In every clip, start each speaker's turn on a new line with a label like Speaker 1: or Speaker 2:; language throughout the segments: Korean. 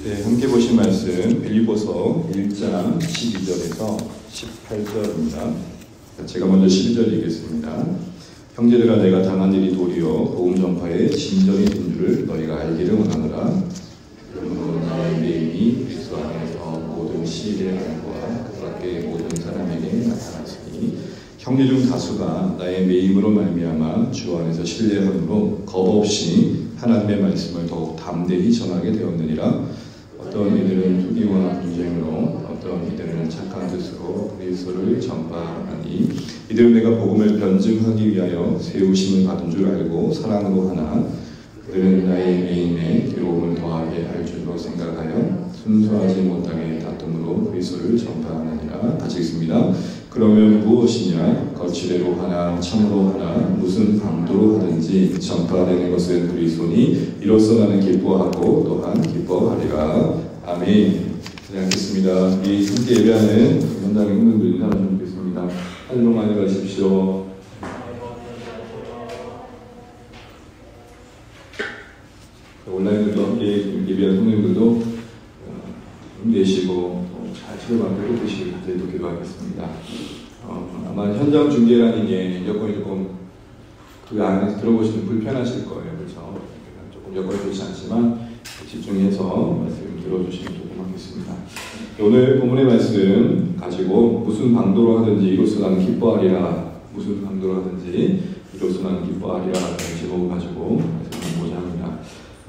Speaker 1: 네, 함께 보신 말씀 빌립보서 1장 12절에서 18절입니다. 제가 먼저 12절 읽겠습니다. 형제들아, 내가 당한 일이 도리어 복음 전파에 진전이 된 줄을 너희가 알기를 원하노라. 그러므로 나의 매임이 그리스도 안에서 모든 시일의 안과 그 밖의 모든 사람에게 나타났으니 형제 중 다수가 나의 매임으로 말미암아 주 안에서 신뢰함으로 겁 없이 하나님의 말씀을 더욱 담대히 전하게 되었느니라. 어떤 이들은 투기와 분쟁으로, 어떤 이들은 착한 뜻으로 그리스도를 전파하니 이들은 내가 복음을 변증하기 위하여 세우심을 받은 줄 알고 사랑으로 하나 그들은 나의 매임에 괴로움을 더하게 할 줄로 생각하여 순수하지 못하게 다툼으로 그리스도를 전파하느니라. 같이 읽습니다. 그러면 무엇이냐? 거칠애로 하나 참으로 하나 무슨 방도로 하든지 전파되는 것은 그리스도니 이로써 나는 기뻐하고 또한 기뻐하리라. 아멘. 시작하겠습니다. 이 함께 예배하는 현장의 형님들 인사 좀 드리겠습니다. 하늘로 많이 가십시오. 온라인으로 함께 예배하는 형님들도 힘내시고 잘 치료받고 되시길 간절히 기도하겠습니다. 아마 현장 중계라는 게 여건이 조금 그 안에서 들어보시면 불편하실 거예요. 그렇죠? 조금 여건이 좋지 않지만 집중해서 말씀 들어주시면 좋겠습니다. 오늘 본문의 말씀 가지고 무슨 방도로 하든지 이로써 나는 기뻐하리라. 무슨 방도로 하든지 이로써 나는 기뻐하리라 라는 제목을 가지고 말씀을 합니다.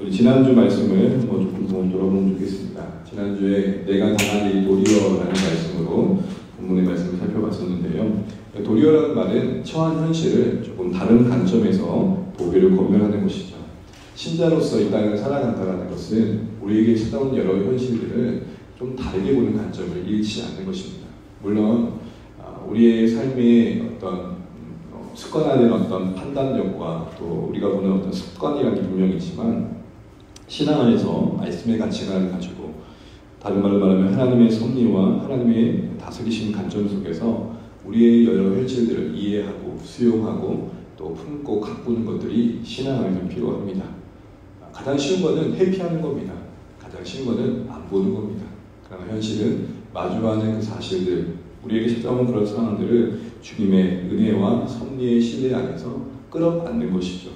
Speaker 1: 우리 지난주 말씀을 조금 더 돌아보면 좋겠습니다. 지난주에 내가 당한 일이 도리어라는 말씀으로 본문의 말씀을 살펴봤었는데요. 도리어라는 말은 처한 현실을 조금 다른 관점에서 보기를 권면하는 것이죠. 신자로서 이 땅을 살아간다는 것은 우리에게 찾아온 여러 현실들을 좀 다르게 보는 관점을 잃지 않는 것입니다. 물론 우리의 삶의 어떤 습관화된 어떤 판단력과 또 우리가 보는 어떤 습관이라는 게 분명히 있지만 신앙 안에서 말씀의 가치관을 가지고 다른 말로 말하면 하나님의 섭리와 하나님의 다스리신 관점 속에서 우리의 여러 현실들을 이해하고 수용하고 또 품고 가꾸는 것들이 신앙 안에서 필요합니다. 가장 쉬운 것은 회피하는 겁니다. 가장 쉬운 것은 안 보는 겁니다. 그러나 현실은 마주하는 그 사실들, 우리에게 찾아오는 그런 상황들을 주님의 은혜와 섭리의 신뢰 안에서 끌어안는 것이죠.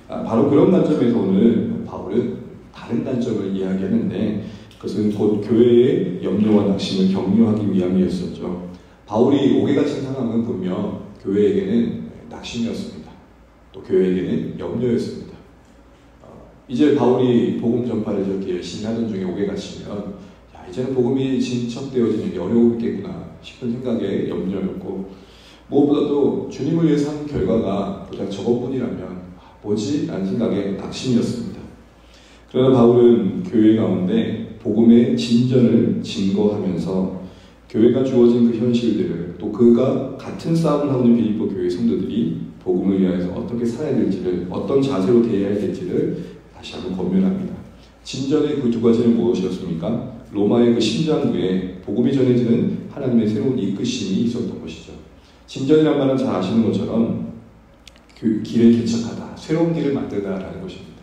Speaker 1: 바로 그런 관점에서 오늘 바울은 다른 관점을 이야기하는데 그것은 곧 교회의 염려와 낙심을 격려하기 위함이었었죠. 바울이 옥에 갇힌 상황은 분명 교회에게는 낙심이었습니다. 또 교회에게는 염려였습니다. 이제 바울이 복음 전파를 저렇게 열심히 하던 중에 옥에 갇히면 이제는 복음이 진척되어지는 게 어려우겠구나 싶은 생각에 염려였고 무엇보다도 주님을 위해서 한 결과가 보다 저것뿐이라면 뭐지? 라는 생각에 낙심이었습니다. 그러나 바울은 교회 가운데 복음의 진전을 증거하면서 교회가 주어진 그 현실들을 또 그가 같은 싸움을 하고 있는 빌립보 교회 성도들이 복음을 위해서 어떻게 살아야 될지를 어떤 자세로 대해야 될지를 다시 한번 권면합니다. 진전의 그 두 가지는 무엇이었습니까? 로마의 그 심장부에 복음이 전해지는 하나님의 새로운 이끄심이 있었던 것이죠. 진전이란 말은 잘 아시는 것처럼 그 길을 개척하다, 새로운 길을 만들다라는 것입니다.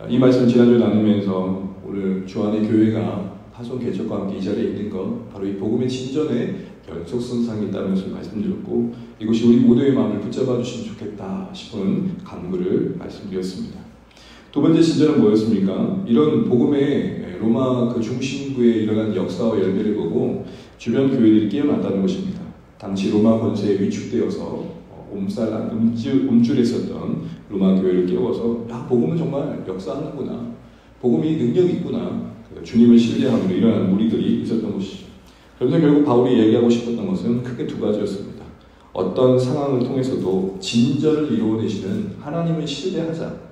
Speaker 1: 이 말씀 지난주에 나누면서 오늘 주안의 교회가 파송 개척과 함께 이 자리에 있는 것 바로 이 복음의 진전에 연속선상이 있다는 것을 말씀드렸고 이것이 우리 모두의 마음을 붙잡아 주시면 좋겠다 싶은 간구를 말씀드렸습니다. 두 번째 진전은 뭐였습니까? 이런 복음의 로마 그 중심부에 일어난 역사와 열매를 보고 주변 교회들이 깨어났다는 것입니다. 당시 로마 권세에 위축되어서 움찔했었던 로마 교회를 깨워서 복음은 정말 역사하는구나. 복음이 능력이 있구나. 주님을 신뢰함으로 일어나는 무리들이 있었던 것이죠. 그래서 결국 바울이 얘기하고 싶었던 것은 크게 두 가지였습니다. 어떤 상황을 통해서도 진전을 이루어내시는 하나님을 신뢰하자.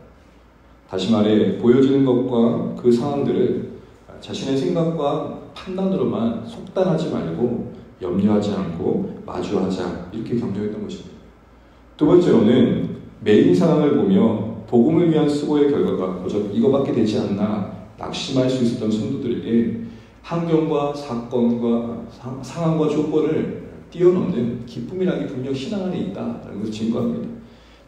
Speaker 1: 다시 말해 보여지는 것과 그 상황들을 자신의 생각과 판단으로만 속단하지 말고 염려하지 않고 마주하자 이렇게 격려했던 것입니다. 두 번째로는 매인 상황을 보며 복음을 위한 수고의 결과가 고작 이거밖에 되지 않나 낙심할 수 있었던 성도들에게 환경과 사건과 상황과 조건을 뛰어넘는 기쁨이라는 게 분명 신앙 안에 있다라는 것을 증거합니다.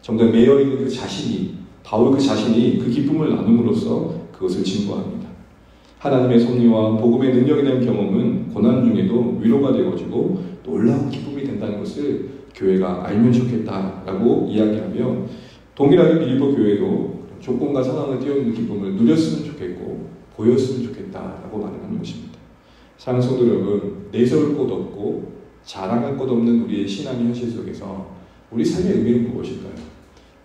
Speaker 1: 정말 매여있는 그 자신이 바울 그 자신이 그 기쁨을 나눔으로써 그것을 증거합니다. 하나님의 섭리와 복음의 능력에 대한 경험은 고난 중에도 위로가 되어지고 놀라운 기쁨이 된다는 것을 교회가 알면 좋겠다라고 이야기하며, 동일하게 빌립보 교회도 조건과 상황을 뛰어넘는 기쁨을 누렸으면 좋겠고 보였으면 좋겠다라고 말하는 것입니다. 사랑하는 성도 여러분, 내세울 곳 없고 자랑할 곳 없는 우리의 신앙의 현실 속에서 우리 삶의 의미는 무엇일까요?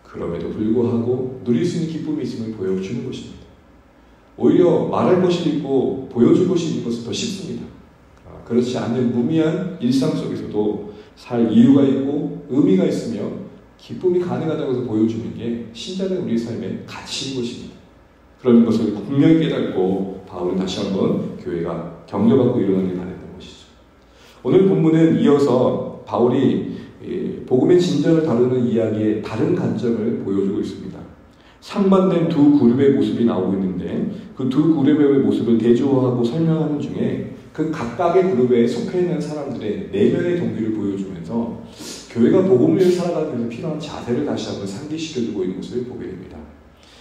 Speaker 1: 그럼에도 불구하고 누릴 수 있는 기쁨이 있음을 보여주는 것입니다. 오히려 말할 것이 있고 보여줄 것이 있는 것은 더 쉽습니다. 그렇지 않는 무미한 일상 속에서도 살 이유가 있고 의미가 있으며 기쁨이 가능하다고 해서 보여주는 게 신자는 우리의 삶의 가치인 것입니다. 그런 것을 분명히 깨닫고 바울은 다시 한번 교회가 격려받고 일어나길 바랬던 것이죠. 오늘 본문은 이어서 바울이 복음의 진전을 다루는 이야기의 다른 관점을 보여주고 있습니다. 상반된 두 그룹의 모습이 나오고 있는데, 그 두 그룹의 모습을 대조하고 설명하는 중에 그 각각의 그룹에 속해 있는 사람들의 내면의 동기를 보여주면서 교회가 복음을 위해 살아가기 위해서 필요한 자세를 다시 한번 상기시켜주고 있는 것을 보게 됩니다.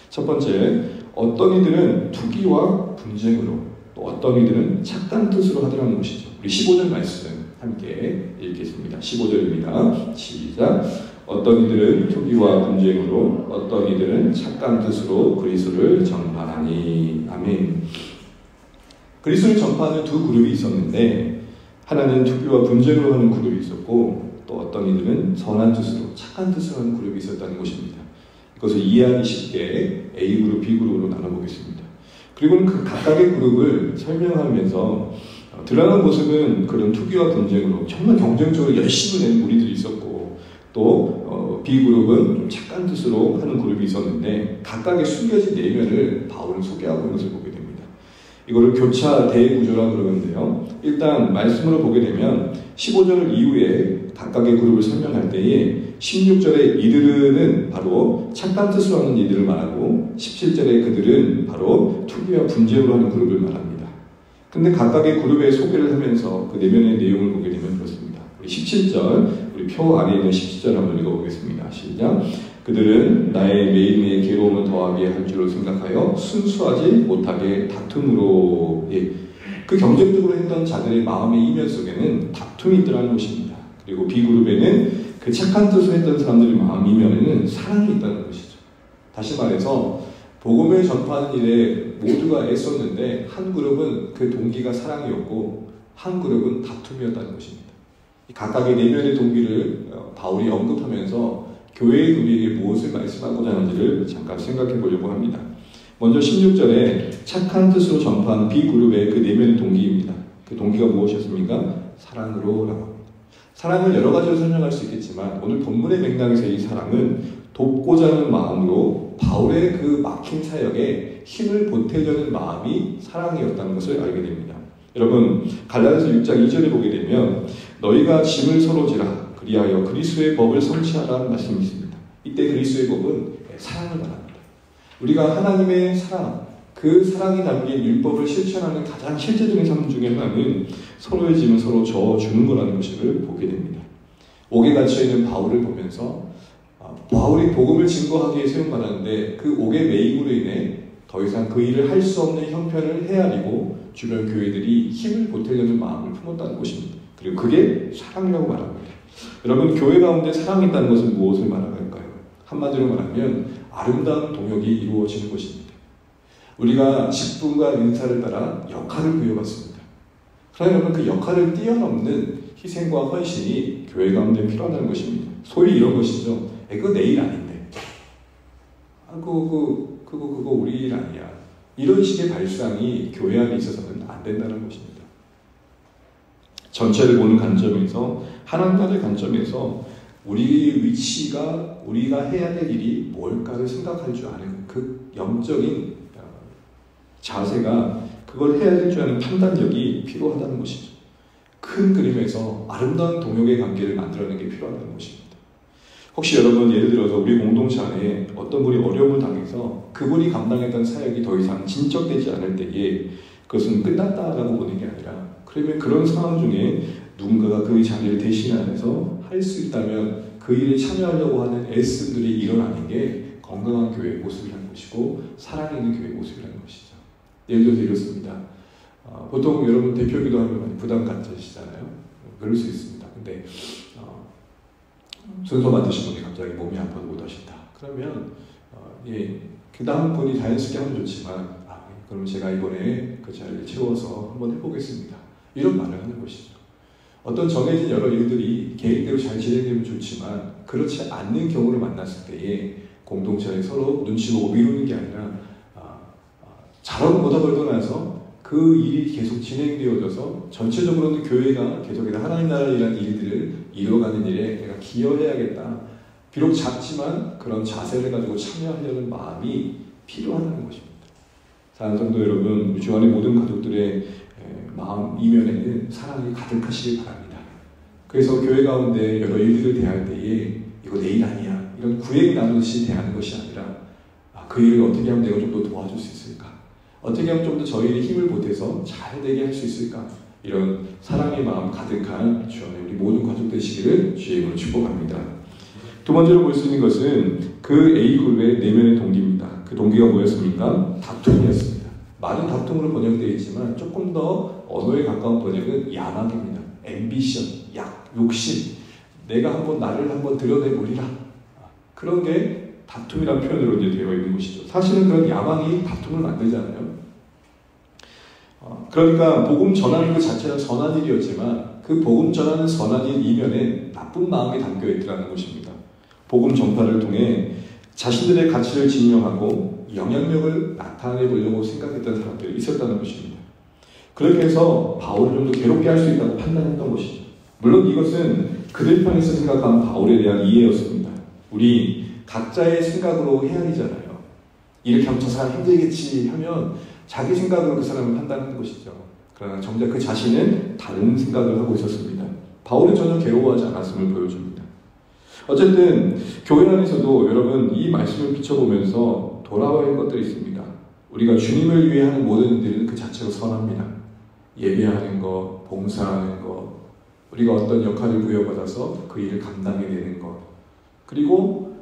Speaker 1: 첫 번째, 어떤 이들은 투기와 분쟁으로, 또 어떤 이들은 착한 뜻으로 하더라는 것이죠. 우리 15절 말씀 함께 읽겠습니다. 15절입니다. 시작. 어떤 이들은 투기와 분쟁으로, 어떤 이들은 착한 뜻으로 그리스도를 전파하니. 아멘. 그리스도를 전파하는 두 그룹이 있었는데, 하나는 투기와 분쟁으로 하는 그룹이 있었고, 또 어떤 이들은 선한 뜻으로, 착한 뜻으로 하는 그룹이 있었다는 것입니다. 이것을 이해하기 쉽게 A그룹, B그룹으로 나눠보겠습니다. 그리고는 그 각각의 그룹을 설명하면서 드러난 모습은 그런 투기와 분쟁으로 정말 경쟁적으로 열심히 내는 무리들이 있었고, 또 B그룹은 좀 착한 뜻으로 하는 그룹이 있었는데, 각각의 숨겨진 내면을 바울은 소개하고 있는 것을 보게 됩니다. 이거를 교차 대구조라고 그러는데요. 일단 말씀으로 보게 되면 15절 이후에 각각의 그룹을 설명할 때에 16절에 이들은 바로 착한 뜻으로 하는 이들을 말하고, 17절에 그들은 바로 투기와 분쟁으로 하는 그룹을 말합니다. 근데 각각의 그룹의 소개를 하면서 그 내면의 내용을 보게 되면 그렇습니다. 우리 17절, 우리 표 안에 있는 17절 한번 읽어보겠습니다. 시작. 그들은 나의 매일매일 괴로움을 더하게 할 줄을 생각하여 순수하지 못하게 다툼으로. 그 경쟁적으로 했던 자들의 마음의 이면 속에는 다툼이 있더라는 것입니다. 그리고 B그룹에는 그 착한 뜻을 했던 사람들의 마음 이면에는 사랑이 있다는 것이죠. 다시 말해서 복음을 전파하는 일에 모두가 애썼는데, 한 그룹은 그 동기가 사랑이었고 한 그룹은 다툼이었다는 것입니다. 각각의 내면의 동기를 바울이 언급하면서 교회의 우리에게 무엇을 말씀하고자 하는지를 잠깐 생각해 보려고 합니다. 먼저 16절에 착한 뜻으로 전파하는 B그룹의 그 내면의 동기입니다. 그 동기가 무엇이었습니까? 사랑으로 라고 합니다. 사랑을 여러 가지로 설명할 수 있겠지만, 오늘 본문의 맥락에서 이 사랑은 돕고자 하는 마음으로 바울의 그 막힌 사역에 힘을 보태려는 마음이 사랑이었다는 것을 알게 됩니다. 여러분, 갈라디아서 6장 2절에 보게 되면 너희가 짐을 서로 지라 그리하여 그리스도의 법을 성취하라는 말씀이 있습니다. 이때 그리스도의 법은 사랑을 말합니다. 우리가 하나님의 사랑, 그 사랑이 담긴 율법을 실천하는 가장 실제적인 삶 중에 하나는 서로의 짐을 서로 져주는 거라는 것을 보게 됩니다. 옥에 갇혀있는 바울을 보면서 바울이 복음을 증거하기 위해 세움받았는데, 그 옥의 매임으로 인해 더 이상 그 일을 할 수 없는 형편을 헤아리고 주변 교회들이 힘을 보태려는 마음을 품었다는 것입니다. 그리고 그게 사랑이라고 말합니다. 여러분, 교회 가운데 사랑이 있다는 것은 무엇을 말할까요? 한마디로 말하면 아름다운 동역이 이루어지는 것입니다. 우리가 직분과 인사를 따라 역할을 부여받습니다. 그러나 여러분, 그 역할을 뛰어넘는 희생과 헌신이 교회 가운데 필요하다는 것입니다. 소위 이런 것이죠. 그거 내 일 아닌데. 그거 우리 일 아니야. 이런 식의 발상이 교회 안에 있어서는 안 된다는 것입니다. 전체를 보는 관점에서, 하나님 나라의 관점에서 우리의 위치가, 우리가 해야 될 일이 뭘까를 생각할 줄 아는 그 영적인 자세가, 그걸 해야 될 줄 아는 판단력이 필요하다는 것이죠. 큰 그림에서 아름다운 동역의 관계를 만들어내는 게 필요하다는 것입니다. 혹시 여러분, 예를 들어서 우리 공동체 안에 어떤 분이 어려움을 당해서 그분이 감당했던 사역이 더 이상 진척되지 않을 때에 그것은 끝났다라고 보는 게 아니라, 그러면 그런 상황 중에 누군가가 그 자리를 대신하면서 할 수 있다면 그 일에 참여하려고 하는 애씀들이 일어나는 게 건강한 교회의 모습이라는 것이고, 사랑이 있는 교회의 모습이라는 것이죠. 예를 들어서 이렇습니다. 보통 여러분 대표기도 하면 많이 부담 갖으시잖아요. 그럴 수 있습니다. 근데 순서 맡으신 분이 갑자기 몸이 아파서 못 하신다. 그러면 그 다음 분이 자연스럽게 하면 좋지만 그럼 제가 이번에 그 자리를 채워서 한번 해보겠습니다. 이런 말을 하는 것이죠. 어떤 정해진 여러 일들이 계획대로 잘 진행되면 좋지만 그렇지 않는 경우를 만났을 때에 공동체에 서로 눈치 보고 미루는 게 아니라 잘하고 보답을 떠나서 그 일이 계속 진행되어져서 전체적으로는 교회가 계속해서 하나님 나라라는 일들을 이루어가는 일에 내가 기여해야겠다. 비록 작지만 그런 자세를 가지고 참여하려는 마음이 필요하다는 것입니다. 사랑하는 성도 여러분, 주 안의 모든 가족들의 마음 이면에는 사랑이 가득하시길 바랍니다. 그래서 교회 가운데 여러 일들을 대할 때에 이거 내 일 아니야 이런 구획 나누듯이 대하는 것이 아니라 그 일을 어떻게 하면 내가 좀 더 도와줄 수 있을까? 어떻게 하면 좀 더 저희의 힘을 보태서 잘 되게 할 수 있을까? 이런 사랑의 마음 가득한 주 안에 우리 모든 가족 되시기를 주의 이름으로 축복합니다. 두 번째로 볼 수 있는 것은 그 A그룹의 내면의 동기입니다. 그 동기가 뭐였습니까? 다툼이었습니다. 말은 다툼으로 번역되어 있지만 조금 더 언어에 가까운 번역은 야망입니다. 앰비션, 욕심. 내가 나를 한번 드러내보리라. 그런 게 다툼이라는 표현으로 이제 되어 있는 것이죠. 사실은 그런 야망이 다툼을 만들잖아요. 그러니까 복음 전하는 그 자체는 선한 일이었지만 그 복음 전하는 선한 일 이면에 나쁜 마음이 담겨 있더라는 것입니다. 복음 전파를 통해 자신들의 가치를 증명하고 영향력을 나타내 보려고 생각했던 사람들이 있었다는 것입니다. 그렇게 해서 바울을 좀 더 괴롭게 할 수 있다고 판단했던 것이죠. 물론 이것은 그들 편에서 생각한 바울에 대한 이해였습니다. 우리 각자의 생각으로 헤아리잖아요. 이렇게 하면 저 사람 힘들겠지 하면 자기 생각으로 그 사람을 판단하는 것이죠. 그러나 정작 그 자신은 다른 생각을 하고 있었습니다. 바울은 전혀 괴로워하지 않았음을 보여줍니다. 어쨌든 교회 안에서도 여러분 이 말씀을 비춰보면서 돌아와야 할 것들이 있습니다. 우리가 주님을 위해 하는 모든 일들은 그 자체로 선합니다. 예배하는 것, 봉사하는 것, 우리가 어떤 역할을 부여받아서 그 일을 감당해내는 것, 그리고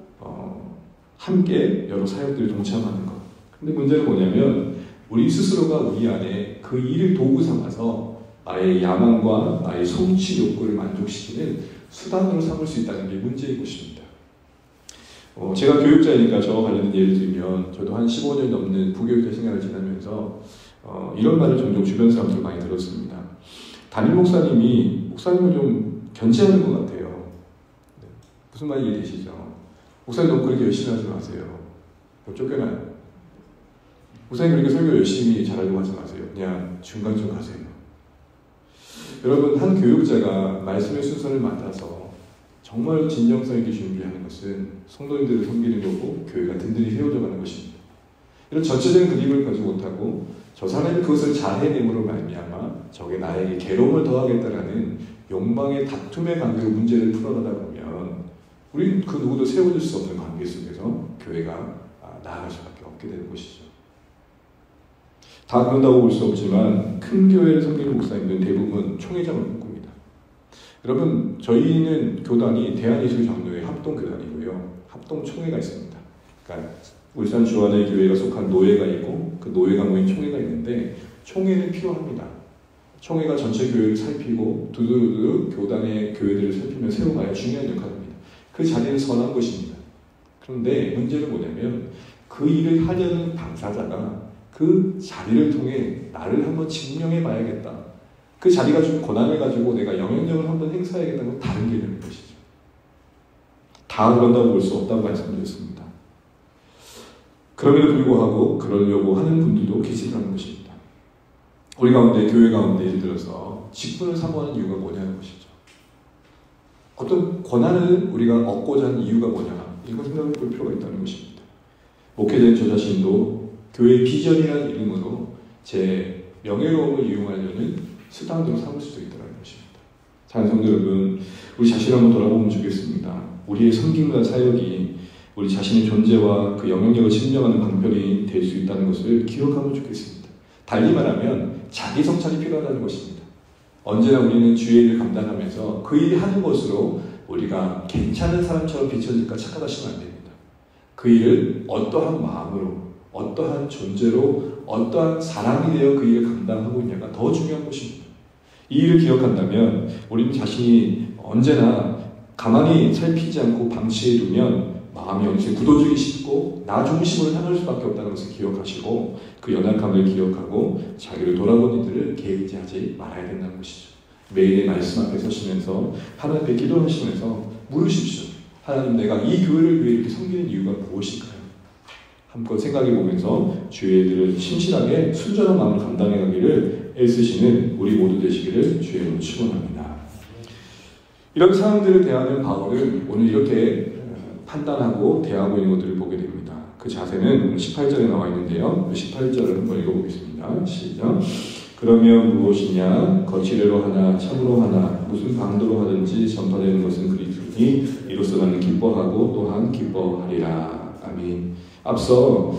Speaker 1: 함께 여러 사역들을 동참하는 것. 근데 문제는 뭐냐면 우리 스스로가 우리 안에 그 일을 도구 삼아서 나의 야망과 나의 성취 욕구를 만족시키는 수단으로 삼을 수 있다는 게 문제인 것입니다. 제가 교육자이니까 저와 관련된 예를 들면 저도 한 15년 넘는 부교육자 생활을 지나면서 이런 말을 종종 주변 사람들 많이 들었습니다. 담임 목사님을 좀 견제하는 것 같아요. 네. 무슨 말인지 이해되시죠? 목사님 너무 그렇게 열심히 하지 마세요. 쫓겨나요. 목사님 그렇게 설교 열심히 잘하려고 하지 마세요. 그냥 중간쯤 가세요. 여러분, 한 교육자가 말씀의 순서를 맡아서 정말 진정성 있게 준비하는 것은 성도님들을 섬기는 거고 교회가 든든히 세워져 가는 것입니다. 이런 전체적인 그림을 가지 못하고 저 사람이 그것을 잘 해냄으로 말미암아 저게 나에게 괴로움을 더하겠다라는 욕망의 다툼의 관계로 문제를 풀어가다 보면 우리는 그 누구도 세워질 수 없는 관계 속에서 교회가 나아갈 수밖에 없게 되는 것이죠. 다 그런다고 볼 수 없지만 큰 교회를 섬기는 목사님들은 대부분 총회장을 꿈꿉니다. 여러분, 저희는 교단이 대한예수장로회 합동교단이고요. 합동총회가 있습니다. 그러니까 울산 주안의 교회가 속한 노회가 있고 그 노회가 모인 총회가 있는데 총회는 필요합니다. 총회가 전체 교회를 살피고 두루두루 교단의 교회들을 살피며 세워가야 중요한 역할입니다. 그 자리는 선한 것입니다. 그런데 문제는 뭐냐면 그 일을 하려는 당사자가 그 자리를 통해 나를 한번 증명해 봐야겠다. 그 자리가 준 권한을 가지고 내가 영향력을 한번 행사해야겠다는 건 다른 개념인 것이죠. 다 그런다고 볼 수 없다고 말씀드렸습니다. 그럼에도 불구하고 그러려고 하는 분들도 계시다는 것입니다. 우리 가운데, 교회 가운데 예를 들어서 직분을 사모하는 이유가 뭐냐는 것이죠. 어떤 권한을 우리가 얻고자 하는 이유가 뭐냐, 이걸 생각해 볼 필요가 있다는 것입니다. 목회자인 저 자신도 교회의 비전이라는 이름으로 제 명예로움을 이용하려는 수단으로 삼을 수도 있다는 것입니다. 사랑하는 성도 여러분, 우리 자신을 한번 돌아보면 좋겠습니다. 우리의 섬김과 사역이 우리 자신의 존재와 그 영향력을 증명하는 방편이 될 수 있다는 것을 기억하면 좋겠습니다. 달리 말하면 자기 성찰이 필요하다는 것입니다. 언제나 우리는 주의 일을 감당하면서 그 일을 하는 것으로 우리가 괜찮은 사람처럼 비춰질까 착각하시면 안 됩니다. 그 일을 어떠한 마음으로 어떠한 존재로 어떠한 사람이 되어 그 일을 감당하고 있냐가 더 중요한 것입니다. 이 일을 기억한다면 우리는 자신이 언제나 가만히 살피지 않고 방치해두면 마음이 어느새 굳어지기 쉽고 나 중심으로 향할 수밖에 없다는 것을 기억하시고 그 연약함을 기억하고 자기를 돌아보는 이들을 게을리하지 말아야 된다는 것이죠. 매일의 말씀 앞에 서시면서 하나님 앞에 기도하시면서 물으십시오. 하나님, 내가 이 교회를 위해 이렇게 섬기는 이유가 무엇일까요? 한번 생각해 보면서 주의 일들을 신실하게 순전한 마음으로 감당해 가기를 애쓰시는 우리 모두 되시기를 주의 이름으로 축원합니다. 이런 상황들을 대하는 바울은 오늘 이렇게 판단하고 대하고 있는 것들을 보게 됩니다. 그 자세는 18절에 나와 있는데요. 18절을 한번 읽어보겠습니다. 시작. 그러면 무엇이냐? 거칠애로 하나 참으로 하나 무슨 방도로 하든지 전파되는 것은 그리스도니 이로써 나는 기뻐하고 또한 기뻐하리라. 아멘. 앞서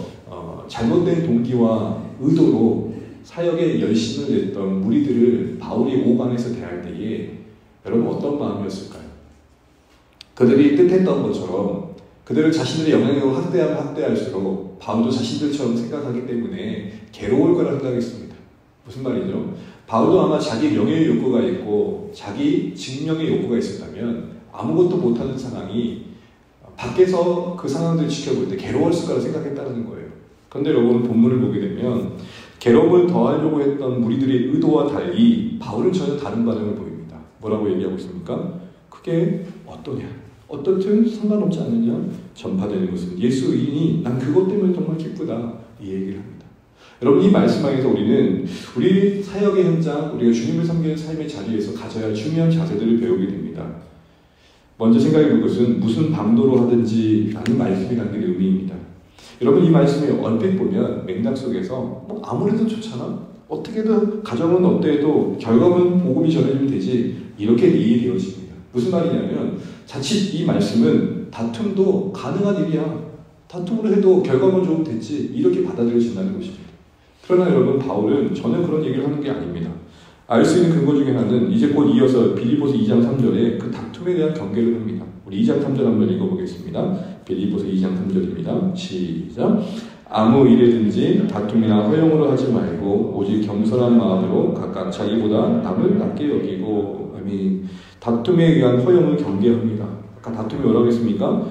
Speaker 1: 잘못된 동기와 의도로 사역에 열심을 냈던 무리들을 바울이 오간에서 대할 때에 여러분 어떤 마음이었을까요? 그들이 뜻했던 것처럼 그들을 자신들의 영향력으로 확대하면 확대할수록 바울도 자신들처럼 생각하기 때문에 괴로울 거라 생각했습니다. 무슨 말이죠? 바울도 아마 자기 명예의 욕구가 있고 자기 증명의 욕구가 있었다면 아무것도 못하는 상황이 밖에서 그 상황들을 지켜볼 때 괴로웠을 거라 생각했다는 거예요. 그런데 여러분 본문을 보게 되면 괴로움을 더하려고 했던 무리들의 의도와 달리 바울은 전혀 다른 반응을 보입니다. 뭐라고 얘기하고 있습니까? 그게 어떠냐? 어떻든 상관없지 않느냐? 전파되는 것은 예수 의인이 난 그것 때문에 정말 기쁘다. 이 얘기를 합니다. 여러분 이 말씀하에서 우리는 우리 사역의 현장, 우리가 주님을 섬기는 삶의 자리에서 가져야 할 중요한 자세들을 배우게 됩니다. 먼저 생각해 볼 것은 무슨 방도로 하든지 라는 말씀이 담긴 의미입니다. 여러분 이 말씀을 얼핏 보면 맥락 속에서 뭐 아무래도 좋잖아? 어떻게든 가정은 어때도 결과는 복음이 전해지면 되지 이렇게 이해되어집니다. 무슨 말이냐면 자칫 이 말씀은 다툼도 가능한 일이야. 다툼을 해도 결과만 좋으면 됐지 이렇게 받아들여진다는 것입니다. 그러나 여러분 바울은 전혀 그런 얘기를 하는 게 아닙니다. 알 수 있는 근거 중에 하나는 이제 곧 이어서 빌립보서 2장 3절에 그 다툼에 대한 경계를 합니다. 우리 2장 3절 한번 읽어보겠습니다. 빌립보서 2장 3절입니다. 시작. 아무 일에든지 다툼이나 허용으로 하지 말고 오직 겸손한 마음으로 각각 자기보다 남을 낮게 여기고 아멘. 다툼에 의한 허용을 경계합니다. 아까 다툼이 뭐라고 했습니까?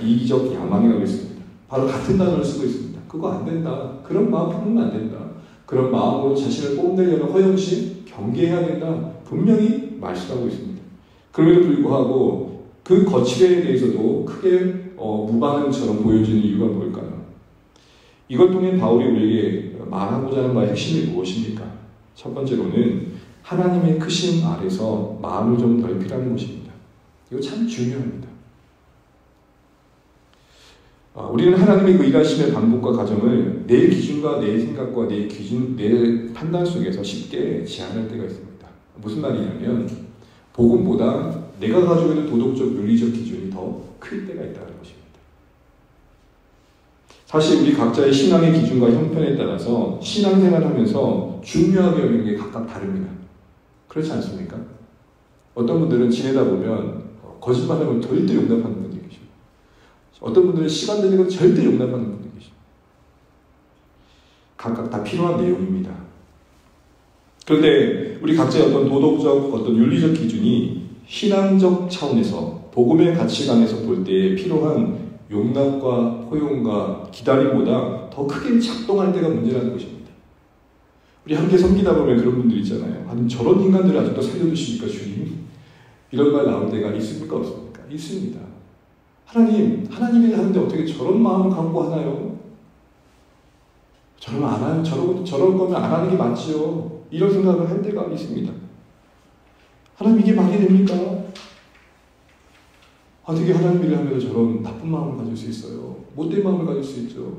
Speaker 1: 이기적 야망이라고 했습니다. 바로 같은 단어를 쓰고 있습니다. 그거 안 된다. 그런 마음 품으면 안 된다. 그런 마음으로 자신을 뽐내려는 허영심 경계해야 된다. 분명히 말씀하고 있습니다. 그럼에도 불구하고 그 거칠애에 대해서도 크게 무반응처럼 보여지는 이유가 뭘까요? 이걸 통해 바울이 우리에게 말하고자 하는 바의 핵심이 무엇입니까? 첫 번째로는 하나님의 크심 아래서 마음을 좀 넓히라는 것입니다. 이거 참 중요합니다. 우리는 하나님의 그 일하심의 반복과 과정을 내 기준과 내 생각과 내 기준, 내 판단 속에서 쉽게 제한할 때가 있습니다. 무슨 말이냐면 복음보다 내가 가지고 있는 도덕적, 윤리적 기준이 더 클 때가 있다는 것입니다. 사실 우리 각자의 신앙의 기준과 형편에 따라서 신앙생활을 하면서 중요하게 여기는 게 각각 다릅니다. 그렇지 않습니까? 어떤 분들은 지내다 보면 거짓말하면 절대 용납하는 분들이 계십니다. 어떤 분들은 시간 되는 건 절대 용납하는 분들이 계십니다. 각각 다 필요한 내용입니다. 그런데 우리 각자의 어떤 도덕적, 어떤 윤리적 기준이 신앙적 차원에서 복음의 가치관에서 볼 때 필요한 용납과 허용과 기다림보다 더 크게 작동할 때가 문제라는 것입니다. 우리 함께 섬기다 보면 그런 분들 있잖아요. 아니 저런 인간들을 아직도 살려주십니까 주님? 이런 말 나올 때가 있습니까 없습니까? 있습니다. 하나님이 하는데 어떻게 저런 마음을 갖고 하나요? 저러면 안 하요. 저런 거면 안 하는 게 맞지요. 이런 생각을 할 때가 있습니다. 하나님 이게 말이 됩니까? 어떻게 하나님 일을 하면서 저런 나쁜 마음을 가질 수 있어요? 못된 마음을 가질 수 있죠.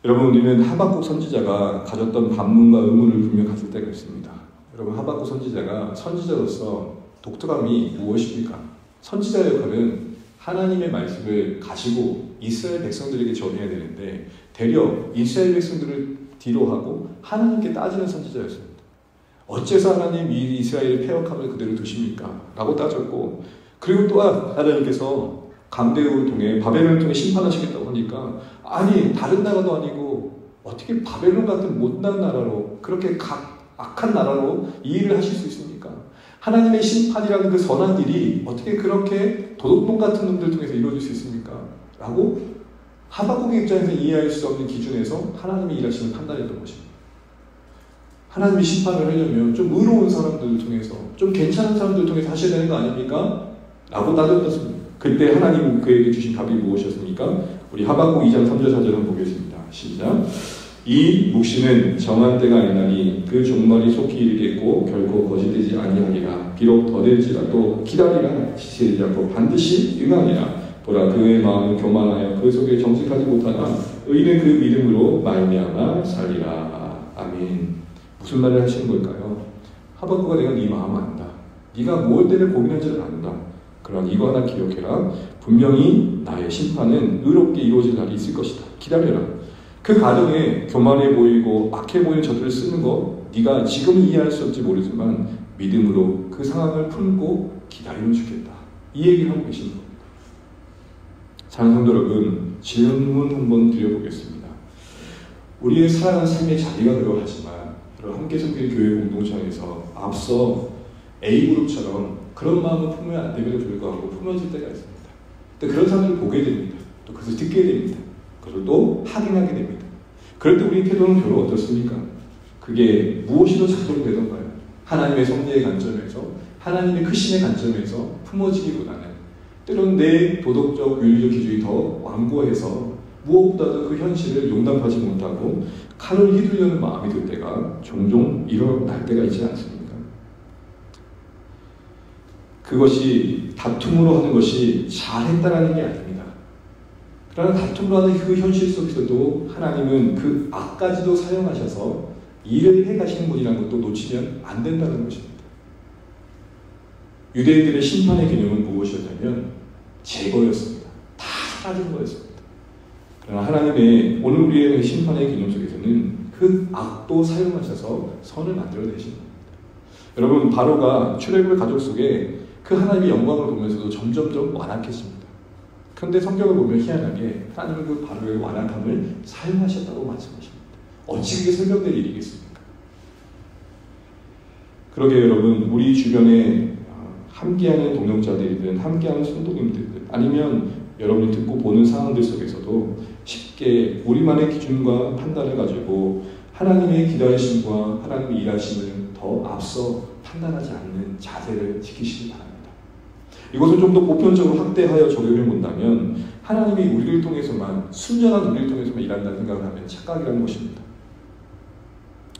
Speaker 1: 여러분 우리는 하박국 선지자가 가졌던 반문과 의문을 분명 가질 때가 있습니다. 여러분 하박국 선지자가 선지자로서 독특함이 무엇입니까? 선지자의 역할은 하나님의 말씀을 가지고 이스라엘 백성들에게 전해야 되는데 되려 이스라엘 백성들을 뒤로하고 하나님께 따지는 선지자였습니다. 어째서 하나님 이 이스라엘의 패역함을 그대로 두십니까? 라고 따졌고 그리고 또한 하나님께서 강대국을 통해 바벨론을 통해 심판하시겠다고 하니까 아니 다른 나라도 아니고 어떻게 바벨론 같은 못난 나라로 그렇게 악한 나라로 이 일을 하실 수 있습니까? 하나님의 심판이라는 그 선한 일이 어떻게 그렇게 도둑놈 같은 놈들 통해서 이루어질 수 있습니까? 라고 하박국의 입장에서 이해할 수 없는 기준에서 하나님의 일하심을 판단했던 것입니다. 하나님이 심판을 하려면 좀 의로운 사람들을 통해서 좀 괜찮은 사람들을 통해서 하셔야 되는 거 아닙니까? 라고 따졌습니다. 그때 하나님 그에게 주신 답이 무엇이었습니까? 우리 하박국 2장 3절 4절 한번 보겠습니다. 시작. 이 묵시는 정한 때가 아니나니 그 종말이 속히 이르겠고 결코 거짓되지 아니하리라. 비록 더딜지라도 기다리라. 지체되지 않고 반드시 응하리라. 보라 그의 마음은 교만하여 그 속에 정직하지 못하나 의인은 그 믿음으로 말미암아 살리라. 아멘. 무슨 말을 하시는 걸까요? 하박국아 내가 네 마음 안다. 네가 무엇 때문에 고민한지를 안다. 그러나 이거 하나 기억해라. 분명히 나의 심판은 의롭게 이루어질 날이 있을 것이다. 기다려라. 그 가정에 교만해 보이고 악해 보이는 저들을 쓰는 거 네가 지금은 이해할 수 없지 모르지만 믿음으로 그 상황을 풀고 기다리면 주겠다. 이 얘기를 하고 계시는 겁니다. 사랑하는 성도 여러분, 질문 한번 드려보겠습니다. 우리의 살아가는 삶의 자리가 그러하지만 함께 섬기는 교회 공동체에서 앞서 A그룹처럼 그런 마음을 품으면 안 됨에도 불구하고 품어질 때가 있습니다. 근데 그런 사람들을 보게 됩니다. 또 그것을 듣게 됩니다. 그리고 또 확인하게 됩니다. 그럴 때 우리 태도는 별로 어떻습니까? 그게 무엇이든 작동되던가요? 하나님의 섭리의 관점에서 하나님의 크심의 관점에서 품어지기보다는 때로는 내 도덕적 윤리적 기준이 더 완고해서 무엇보다도 그 현실을 용납하지 못하고 칼을 휘두르려는 마음이 들 때가 종종 일어날 때가 있지 않습니까? 그것이 다툼으로 하는 것이 잘했다라는 게 아닙니다. 그러나 다툼으로 하는 그 현실 속에서도 하나님은 그 악까지도 사용하셔서 일을 해가시는 분이라는 것도 놓치면 안 된다는 것입니다. 유대인들의 심판의 개념은 무엇이었냐면 제거였습니다. 다 사라진 거였습니다. 그러나 하나님의 오늘 우리의 심판의 개념 속에서는 그 악도 사용하셔서 선을 만들어내신 겁니다. 여러분 바로가 출애굽의 가족 속에 그 하나님의 영광을 보면서도 점점점 완악해집니다. 그런데 성경을 보면 희한하게 하나님은 그 바로의 완악함을 사용하셨다고 말씀하십니다. 어찌 그게 설명될 일이겠습니까? 그러게 여러분 우리 주변에 함께하는 동역자들이든 함께하는 성도님들이든 아니면 여러분이 듣고 보는 상황들 속에서도 쉽게 우리만의 기준과 판단을 가지고 하나님의 기다리심과 하나님의 일하심을 더 앞서 판단하지 않는 자세를 지키시기 바랍니다. 이것을 좀 더 보편적으로 확대하여 적용해 본다면 하나님이 우리를 통해서만 순전한 우리를 통해서만 일한다는 생각을 하면 착각이라는 것입니다.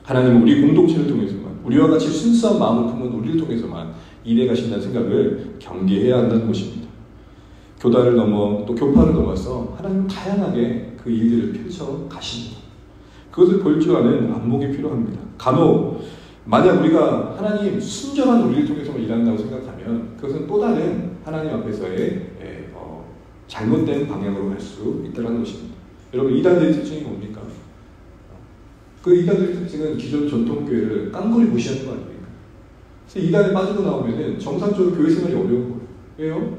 Speaker 1: 하나님은 우리 공동체를 통해서만 우리와 같이 순수한 마음을 품은 우리를 통해서만 일해 가신다는 생각을 경계해야 한다는 것입니다. 교단을 넘어 또 교파를 넘어서 하나님은 다양하게 그 일들을 펼쳐 가십니다. 그것을 볼 줄 아는 안목이 필요합니다. 간혹 만약 우리가 하나님 순전한 우리를 통해서만 일한다고 생각하면 그것은 또 다른 하나님 앞에서의 잘못된 방향으로 갈 수 있다는 것입니다. 여러분 이단들의 특징이 뭡니까? 그 이단들의 특징은 기존 전통교회를 깡그리 무시하는 거 아닙니까? 그래서 이단에 빠지고 나오면 정상적으로 교회 생활이 어려운 거예요. 왜요?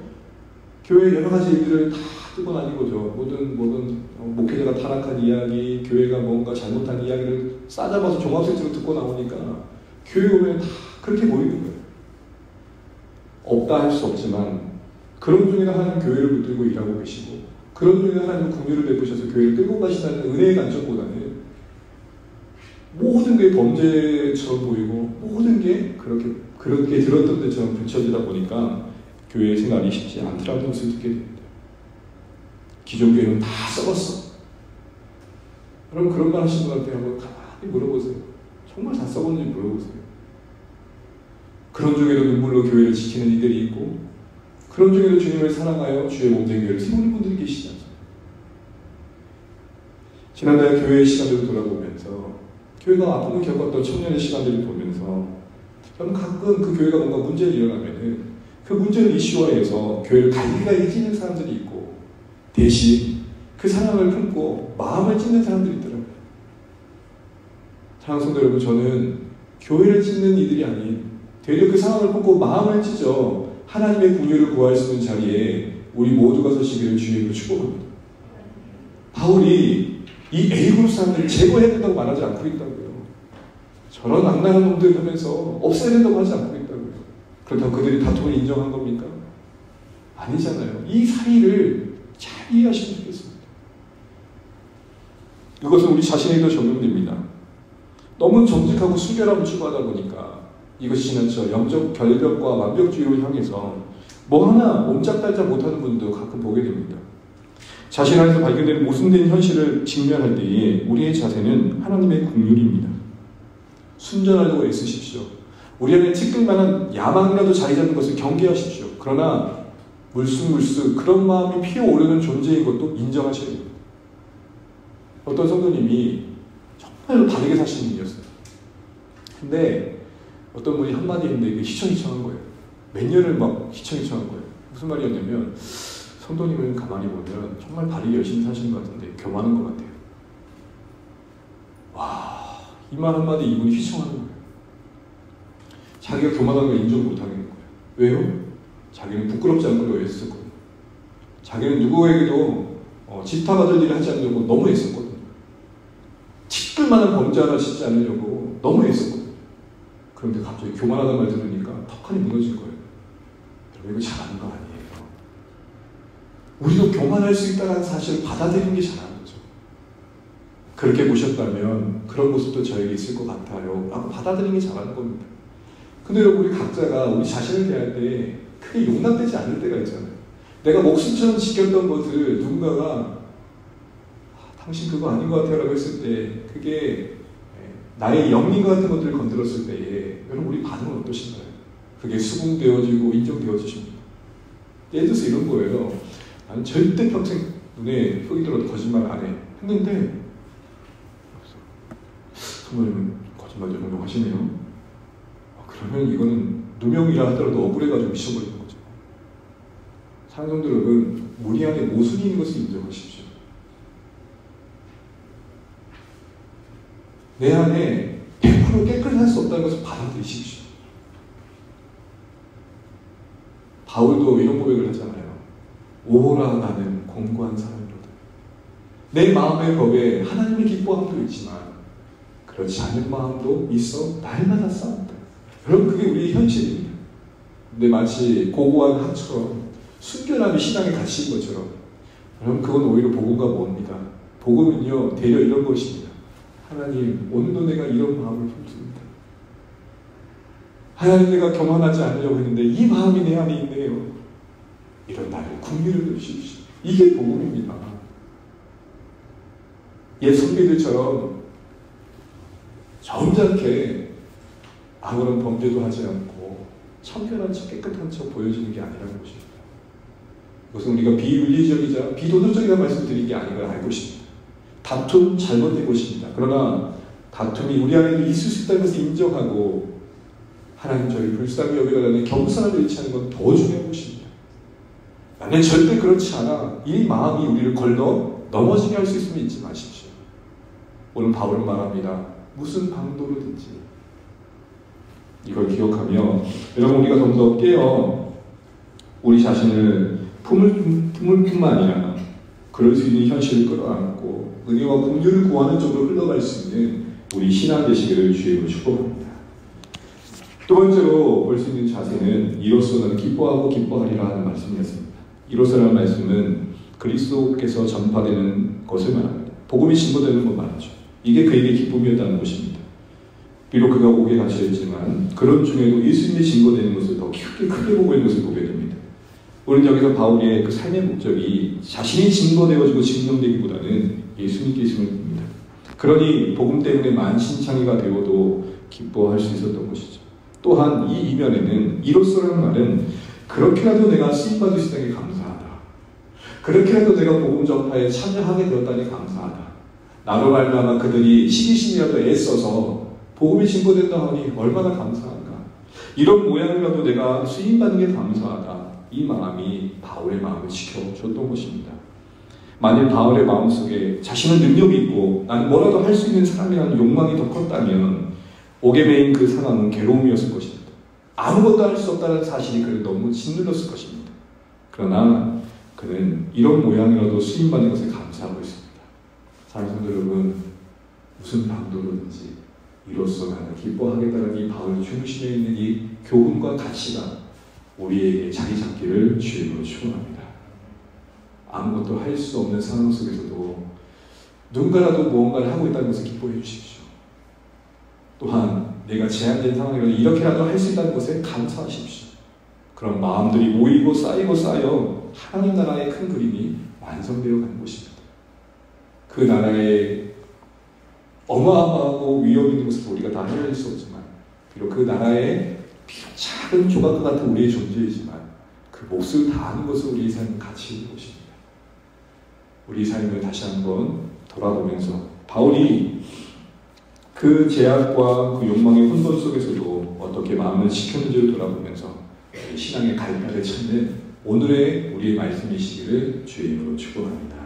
Speaker 1: 교회 여러 가지 일들을 다 뜨고 다니고죠. 모든 목회자가 타락한 이야기, 교회가 뭔가 잘못한 이야기를 싸잡아서 종합센터로 듣고 나오니까 교회 오면 다 그렇게 보이는 거예요. 없다 할 수 없지만 그런 중에는 하나님 교회를 붙들고 일하고 계시고 그런 중에는 하나님 긍휼을 베푸셔서 교회를 끌고 가시다는 은혜의 관점보다는 모든 게 범죄처럼 보이고 모든 게 그렇게 들었던 데처럼 비춰지다 보니까 교회 생활이 쉽지 않더라는 것을 듣게 됩니다. 기존 교회는 다 썩었어. 여러분 그런 말 하시는 분한테 한번 가만히 물어보세요. 정말 다 썩었는지 물어보세요. 그런 중에도 눈물로 교회를 지키는 이들이 있고 그런 중에도 주님을 사랑하여 주의 몸된 교회를 세우는 분들이 계시지 않습니까? 지난달 교회의 시간들을 돌아보면서 교회가 아픔을 겪었던 청년의 시간들을 보면서 저는 가끔 그 교회가 뭔가 문제를 일어나면은 그 문제를 이슈화해서 교회를 갈기갈기 찢는 사람들이 있고 대신 그 사랑을 품고 마음을 찢는 사람들이 있더라고요. 사랑하는 성도 여러분, 저는 교회를 찢는 이들이 아닌 되려 그 상황을 품고 마음을 찢어 하나님의 긍휼을 구할 수 있는 자리에 우리 모두가 서시기를 주님으로 축복합니다. 바울이 이 A그룹 사람들을 제거해야 된다고 말하지 않고 있다고요. 저런 악랄한 놈들 하면서 없애야 된다고 하지 않고 있다고요. 그렇다고 그들이 다툼을 인정한 겁니까? 아니잖아요. 이 사이를 잘 이해하시면 좋겠습니다. 이것은 우리 자신에게도 적용됩니다. 너무 정직하고 순결함을 추구하다 보니까 이것이 지나쳐 영적 결벽과 완벽주의로 향해서 뭐 하나 옴짝달짝 못하는 분도 가끔 보게 됩니다. 자신 안에서 발견되는 모순된 현실을 직면할 때에 우리의 자세는 하나님의 긍휼입니다. 순전하려고 애쓰십시오. 우리 안에 찌끌만한 야망이라도 자리 잡는 것을 경계하십시오. 그러나 물쑥물쑥 그런 마음이 피어오르는 존재인 것도 인정하셔야 됩니다. 어떤 성도님이 정말로 다르게 사시는 분이었어요. 근데 어떤 분이 한마디 했는데 이게 희청희청한 거예요. 몇 년을 막 희청희청한 거예요. 무슨 말이었냐면 성도님을 가만히 보면 정말 바르게 열심히 사시는 것 같은데 교만한 것 같아요. 와, 이 말 한마디 이분이 휘청하는 거예요. 자기가 교만한 걸 인정 못하는 거예요. 왜요? 자기는 부끄럽지 않고 애썼거든요. 자기는 누구에게도 지탄받을 일을 하지 않으려고 너무 애썼거든요. 티끌만한 범죄 하나 짓지 않으려고 너무 애썼거든요. 그런데 갑자기 교만하다는 말 들으니까 턱하니 무너질 거예요. 여러분, 이거 잘하는 거 아니에요. 우리도 교만할 수 있다는 사실을 받아들이는 게 잘하는 거죠. 그렇게 보셨다면 그런 모습도 저에게 있을 것 같아요 라고 받아들이는 게 잘하는 겁니다. 근데 여러분, 우리 각자가 우리 자신을 대할 때 크게 용납되지 않을 때가 있잖아요. 내가 목숨처럼 지켰던 것을 누군가가 당신 그거 아닌 것 같아요 라고 했을 때 그게 나의 영리 같은 것들을 건드렸을 때에 여러분, 우리 반응은 어떠신가요? 그게 수긍되어지고 인정되어지십니다. 예를 들어서 이런 거예요. 나는 절대 평생 눈에 흙이 들어도 거짓말 안 해 했는데 성도님은 거짓말 좀 용하시네요. 그러면 이거는 누명이라 하더라도 억울해가지고 미쳐버리는 거죠. 사랑하는 여러분, 우리 안에 모순이 있는 것을 인정하십시오. 내 안에 100% 깨끗할 수 없다는 것을 받아들이십시오. 바울도 이런 고백을 하잖아요. 오라 나는 공고한 사람이로다. 내 마음의 법에 하나님의 기뻐함도 있지만 그렇지 않은 마음도 있어 날마다 싸운다. 여러분, 그게 우리의 현실입니다. 근데 마치 고고한 학처럼 순결함이 신앙의 가치인 것처럼 여러분, 그건 오히려 복음과 뭡니다. 복음은요, 대려 이런 것입니다. 하나님, 오늘도 내가 이런 마음을 품습니다. 하나님, 내가 교만하지 않으려고 했는데 이 마음이 내 안에 있네요. 이런 나를 긍휼을 주십시오. 이게 복음입니다. 옛 선비들처럼 점잖게 아무런 범죄도 하지 않고 청결한 척 깨끗한 척 보여지는 게 아니라는 것입니다. 그것은 우리가 비윤리적이자 비도덕적이라는 말씀을 드린 게 아닌 걸 알고 있습니다. 다툼 잘못된 것입니다. 그러나 다툼이 우리 안에 있을 수 있다는 것을 인정하고 하나님 저희 불쌍히 여기라는 겸손함을 일치하는 건 더 중요한 것입니다. 나는 절대 그렇지 않아. 이 마음이 우리를 걸러 넘어지게 할 수 있으면 잊지 마십시오. 오늘 바울은 말합니다. 무슨 방도로든지. 이걸 기억하며 여러분, 우리가 좀 더 깨어 우리 자신을 품을 뿐만 아니라 그럴 수 있는 현실을 끌어안고 은혜와 긍휼을 구하는 쪽으로 흘러갈 수 있는 우리 신앙 되시기를 주님으로 축복합니다. 두 번째로 볼 수 있는 자세는 이로써 나는 기뻐하고 기뻐하리라 하는 말씀이었습니다. 이로써라는 말씀은 그리스도께서 전파되는 것을 말합니다. 복음이 증거되는 것 말이죠. 이게 그에게 기쁨이었다는 것입니다. 비록 그가 옥에 갇혀있지만 그런 중에도 예수님이 증거되는 것을 더 크게 보고 있는 것을 보게 됩니다. 우리는 여기서 바울의 그 삶의 목적이 자신이 증거되어지고 증명되기보다는 예수님께 있음을 봅니다. 그러니 복음 때문에 만신창이가 되어도 기뻐할 수 있었던 것이죠. 또한 이 이면에는 이로써라는 말은 그렇게라도 내가 쓰임받을 수 있다니 감사하다. 그렇게라도 내가 복음 전파에 참여하게 되었다니 감사하다. 나로 말미암아 그들이 시기심이라도 애써서 복음이 증거된다 하니 얼마나 감사한가. 이런 모양이라도 내가 쓰임받는 게 감사하다. 이 마음이 바울의 마음을 지켜줬던 것입니다. 만일 바울의 마음속에 자신은 능력이 있고 나는 뭐라도 할 수 있는 사람이라는 욕망이 더 컸다면 옥에 매인 그 상황은 괴로움이었을 것입니다. 아무것도 할 수 없다는 사실이 그를 너무 짓눌렀을 것입니다. 그러나 그는 이런 모양이라도 쓰임받는 것에 감사하고 있습니다. 사랑하는 성도 여러분, 무슨 방도로든지 이로써 나는 기뻐하겠다는 이 바울 중심에 있는 이 교훈과 가치가 우리에게 자리 잡기를 주님으로 축원합니다. 아무것도 할 수 없는 상황 속에서도 누군가라도 무언가를 하고 있다는 것을 기뻐해 주십시오. 또한 내가 제한된 상황이라도 이렇게라도 할 수 있다는 것에 감사하십시오. 그런 마음들이 모이고 쌓이고 쌓여 하나님 나라의 큰 그림이 완성되어 가는 곳입니다. 그 나라의 어마어마하고 위험 있는 것을 우리가 다 헤아릴 수 없지만, 비록 그 나라의 작은 조각과 같은 우리의 존재이지만 그 몫을 다하는 것은 우리의 삶의 가치 있는 것입니다. 우리 삶을 다시 한번 돌아보면서 바울이 그 제약과 그 욕망의 혼돈 속에서도 어떻게 마음을 지켰는지를 돌아보면서 신앙의 갈대를 찾는 오늘의 우리의 말씀이시기를 주의 이름으로 축복합니다.